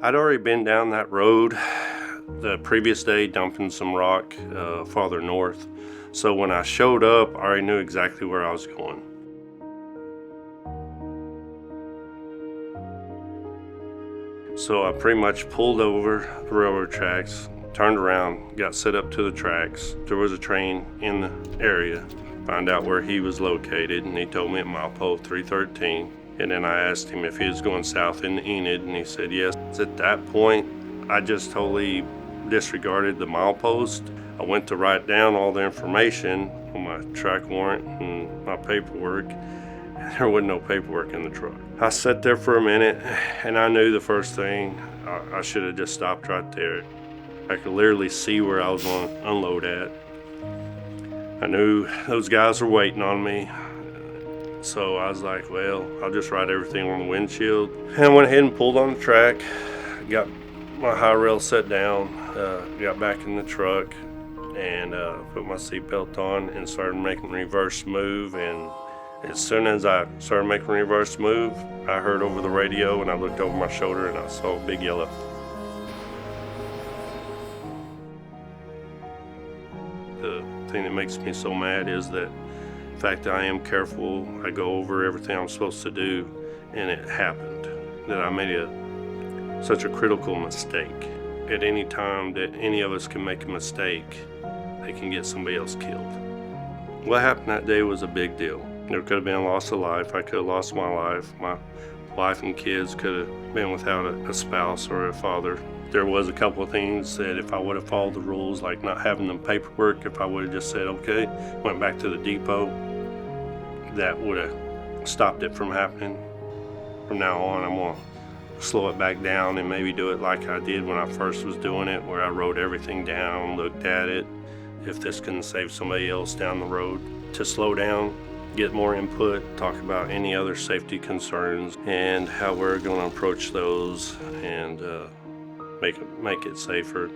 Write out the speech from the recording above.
I'd already been down that road the previous day dumping some rock farther north. So when I showed up, I already knew exactly where I was going. So I pretty much pulled over the railroad tracks, turned around, got set up to the tracks. There was a train in the area. Found out where he was located, and he told me at milepost 313. And then I asked him if he was going south into Enid, and he said yes. At that point, I just totally disregarded the milepost. I went to write down all the information on my track warrant and my paperwork. There wasn't no paperwork in the truck. I sat there for a minute, and I knew the first thing, I should have just stopped right there. I could literally see where I was going to unload at. I knew those guys were waiting on me. So I was like, well, I'll just write everything on the windshield. And I went ahead and pulled on the track, got my high rail set down, got back in the truck, and put my seatbelt on and started making a reverse move. And as soon as I started making a reverse move, I heard over the radio, and I looked over my shoulder and I saw a big yellow. The thing that makes me so mad is that the fact that I am careful, I go over everything I'm supposed to do, and it happened that I made such a critical mistake. At any time that any of us can make a mistake, they can get somebody else killed. What happened that day was a big deal. There could have been a loss of life. I could have lost my life. My wife and kids could have been without a spouse or a father. There was a couple of things that if I would have followed the rules, like not having the paperwork, if I would have just said, okay, went back to the depot, that would have stopped it from happening. From now on, I'm going to slow it back down and maybe do it like I did when I first was doing it, where I wrote everything down, looked at it, if this can save somebody else down the road. To slow down, get more input, talk about any other safety concerns and how we're going to approach those and make it safer.